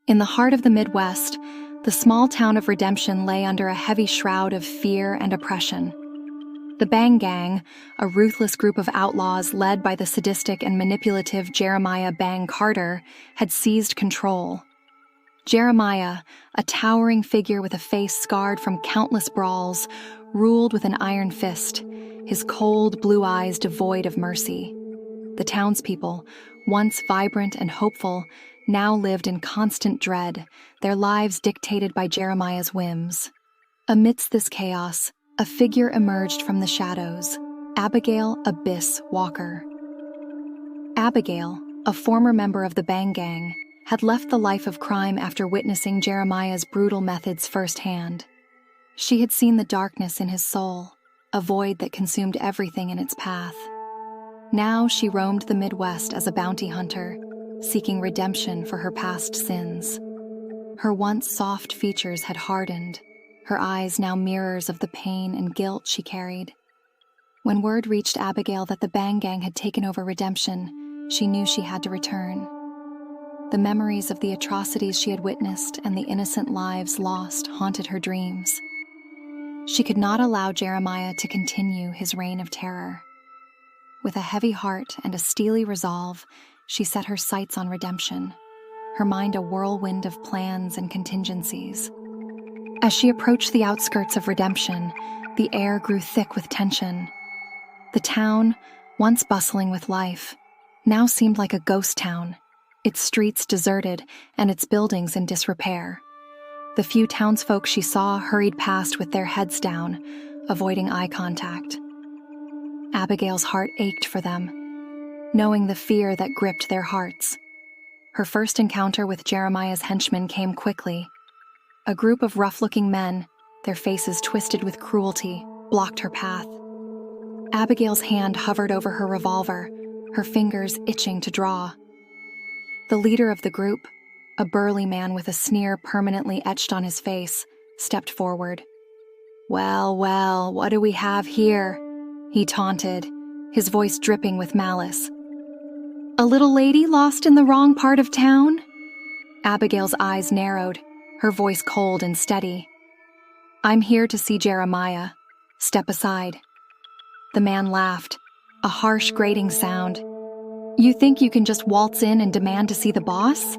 In the heart of the Midwest, the small town of Redemption lay under a heavy shroud of fear and oppression. The Bang Gang, a ruthless group of outlaws led by the sadistic and manipulative Jeremiah Bang Carter, had seized control. Jeremiah, a towering figure with a face scarred from countless brawls, ruled with an iron fist, his cold blue eyes devoid of mercy. The townspeople, once vibrant and hopeful, now lived in constant dread, their lives dictated by Jeremiah's whims. Amidst this chaos, a figure emerged from the shadows, Abigail "Abyss" Walker. Abigail, a former member of the Bang Gang, had left the life of crime after witnessing Jeremiah's brutal methods firsthand. She had seen the darkness in his soul, a void that consumed everything in its path. Now she roamed the Midwest as a bounty hunter, seeking redemption for her past sins. Her once soft features had hardened, her eyes now mirrors of the pain and guilt she carried. When word reached Abigail that the Bang Gang had taken over Redemption, she knew she had to return. The memories of the atrocities she had witnessed and the innocent lives lost haunted her dreams. She could not allow Jeremiah to continue his reign of terror. With a heavy heart and a steely resolve, she set her sights on redemption, her mind a whirlwind of plans and contingencies. As she approached the outskirts of Redemption, the air grew thick with tension. The town, once bustling with life, now seemed like a ghost town, its streets deserted and its buildings in disrepair. The few townsfolk she saw hurried past with their heads down, avoiding eye contact. Abigail's heart ached for them, knowing the fear that gripped their hearts. Her first encounter with Jeremiah's henchmen came quickly. A group of rough-looking men, their faces twisted with cruelty, blocked her path. Abigail's hand hovered over her revolver, her fingers itching to draw. The leader of the group, a burly man with a sneer permanently etched on his face, stepped forward. "Well, well, what do we have here?" he taunted, his voice dripping with malice. "A little lady lost in the wrong part of town?" Abigail's eyes narrowed, her voice cold and steady. "I'm here to see Jeremiah. Step aside." The man laughed, a harsh, grating sound. "You think you can just waltz in and demand to see the boss?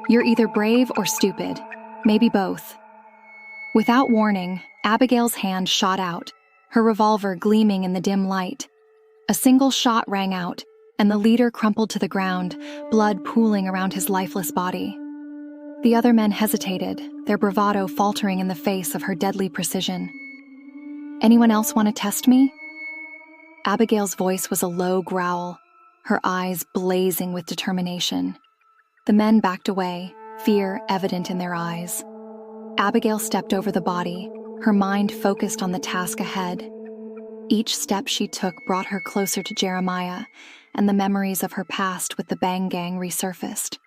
You're either brave or stupid, maybe both." Without warning, Abigail's hand shot out, her revolver gleaming in the dim light. A single shot rang out, and the leader crumpled to the ground, blood pooling around his lifeless body. The other men hesitated, their bravado faltering in the face of her deadly precision. "Anyone else want to test me?" Abigail's voice was a low growl, her eyes blazing with determination. The men backed away, fear evident in their eyes. Abigail stepped over the body, her mind focused on the task ahead. Each step she took brought her closer to Jeremiah, and the memories of her past with the Bang Gang resurfaced.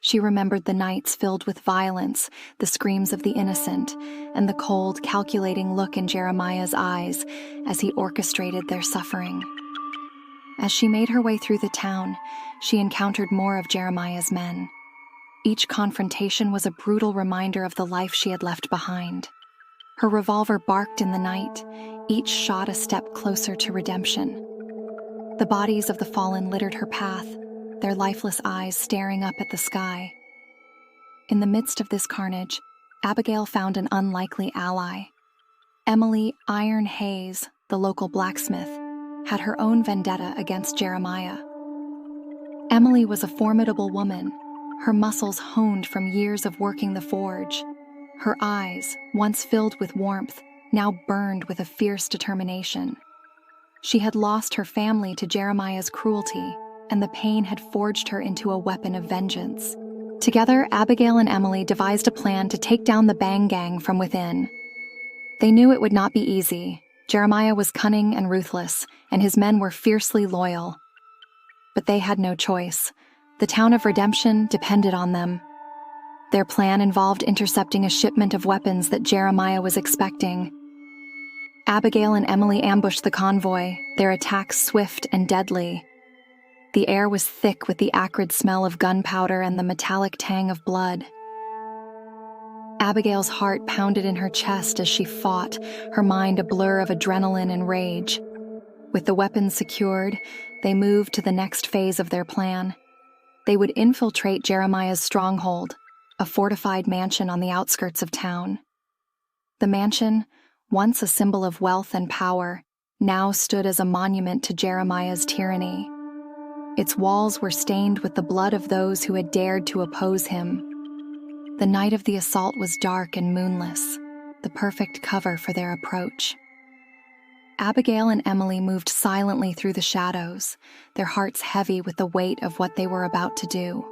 She remembered the nights filled with violence, the screams of the innocent, and the cold, calculating look in Jeremiah's eyes as he orchestrated their suffering. As she made her way through the town, she encountered more of Jeremiah's men. Each confrontation was a brutal reminder of the life she had left behind. Her revolver barked in the night, each shot a step closer to redemption. The bodies of the fallen littered her path, their lifeless eyes staring up at the sky. In the midst of this carnage, Abigail found an unlikely ally. Emily "Iron" Hayes, the local blacksmith, had her own vendetta against Jeremiah. Emily was a formidable woman, her muscles honed from years of working the forge. Her eyes, once filled with warmth, now burned with a fierce determination. She had lost her family to Jeremiah's cruelty, and the pain had forged her into a weapon of vengeance. Together, Abigail and Emily devised a plan to take down the Bang Gang from within. They knew it would not be easy. Jeremiah was cunning and ruthless, and his men were fiercely loyal. But they had no choice. The town of Redemption depended on them. Their plan involved intercepting a shipment of weapons that Jeremiah was expecting. Abigail and Emily ambushed the convoy, their attacks swift and deadly. The air was thick with the acrid smell of gunpowder and the metallic tang of blood. Abigail's heart pounded in her chest as she fought, her mind a blur of adrenaline and rage. With the weapons secured, they moved to the next phase of their plan. They would infiltrate Jeremiah's stronghold, a fortified mansion on the outskirts of town. The mansion, once a symbol of wealth and power, now stood as a monument to Jeremiah's tyranny. Its walls were stained with the blood of those who had dared to oppose him. The night of the assault was dark and moonless, the perfect cover for their approach. Abigail and Emily moved silently through the shadows, their hearts heavy with the weight of what they were about to do.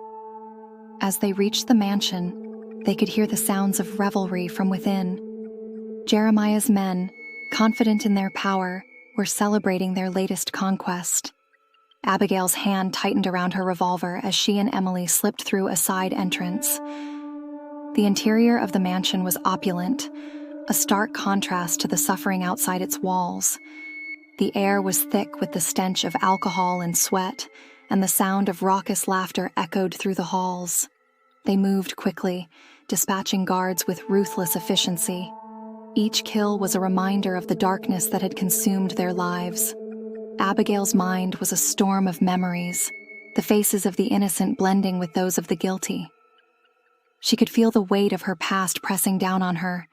As they reached the mansion, they could hear the sounds of revelry from within. Jeremiah's men, confident in their power, were celebrating their latest conquest. Abigail's hand tightened around her revolver as she and Emily slipped through a side entrance. The interior of the mansion was opulent, a stark contrast to the suffering outside its walls. The air was thick with the stench of alcohol and sweat, and the sound of raucous laughter echoed through the halls. They moved quickly, dispatching guards with ruthless efficiency. Each kill was a reminder of the darkness that had consumed their lives. Abigail's mind was a storm of memories, the faces of the innocent blending with those of the guilty. She could feel the weight of her past pressing down on her,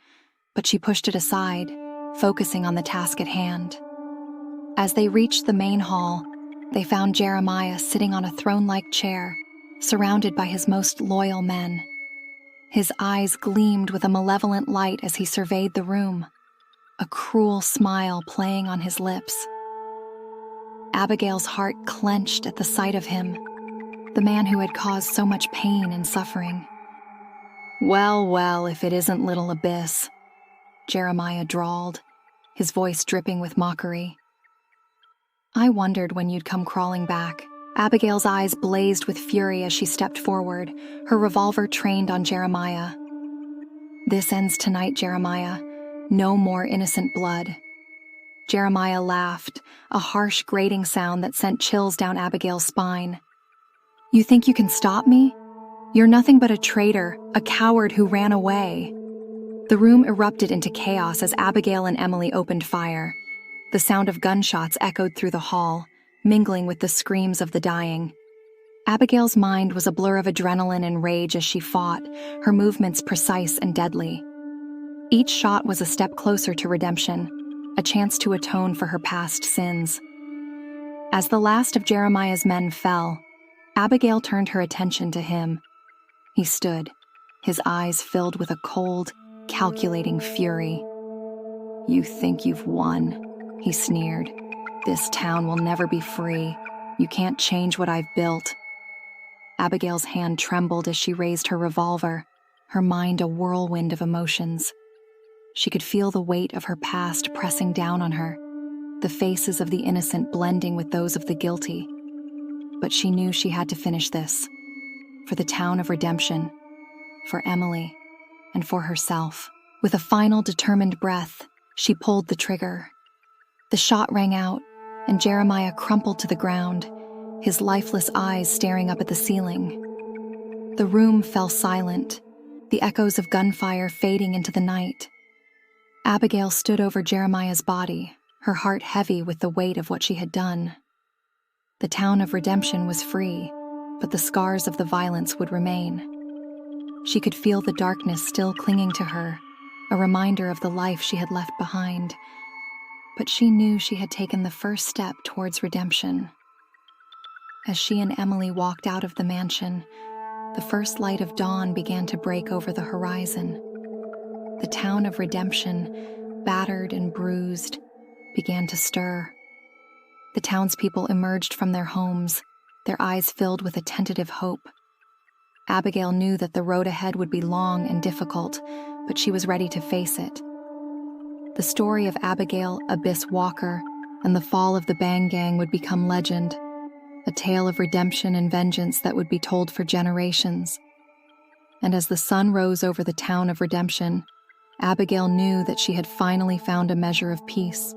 but she pushed it aside, focusing on the task at hand. As they reached the main hall, they found Jeremiah sitting on a throne-like chair, surrounded by his most loyal men. His eyes gleamed with a malevolent light as he surveyed the room, a cruel smile playing on his lips. Abigail's heart clenched at the sight of him, the man who had caused so much pain and suffering. "Well, well, if it isn't little Abyss," Jeremiah drawled, his voice dripping with mockery. "I wondered when you'd come crawling back." Abigail's eyes blazed with fury as she stepped forward, her revolver trained on Jeremiah. "This ends tonight, Jeremiah. No more innocent blood." Jeremiah laughed, a harsh, grating sound that sent chills down Abigail's spine. "You think you can stop me? You're nothing but a traitor, a coward who ran away." The room erupted into chaos as Abigail and Emily opened fire. The sound of gunshots echoed through the hall, mingling with the screams of the dying. Abigail's mind was a blur of adrenaline and rage as she fought, her movements precise and deadly. Each shot was a step closer to redemption, a chance to atone for her past sins. As the last of Jeremiah's men fell, Abigail turned her attention to him. He stood, his eyes filled with a cold, calculating fury. "You think you've won," he sneered. "This town will never be free. You can't change what I've built." Abigail's hand trembled as she raised her revolver, her mind a whirlwind of emotions. She could feel the weight of her past pressing down on her, the faces of the innocent blending with those of the guilty. But she knew she had to finish this, for the town of redemption, for Emily, and for herself. With a final determined breath, she pulled the trigger. The shot rang out, and Jeremiah crumpled to the ground, his lifeless eyes staring up at the ceiling. The room fell silent, the echoes of gunfire fading into the night. Abigail stood over Jeremiah's body, her heart heavy with the weight of what she had done. The town of redemption was free, but the scars of the violence would remain. She could feel the darkness still clinging to her, a reminder of the life she had left behind. But she knew she had taken the first step towards redemption. As she and Emily walked out of the mansion, the first light of dawn began to break over the horizon. The town of redemption, battered and bruised, began to stir. The townspeople emerged from their homes, their eyes filled with a tentative hope. Abigail knew that the road ahead would be long and difficult, but she was ready to face it. The story of Abigail Abyss Walker and the fall of the Bang Gang would become legend, a tale of redemption and vengeance that would be told for generations. And as the sun rose over the town of redemption, Abigail knew that she had finally found a measure of peace.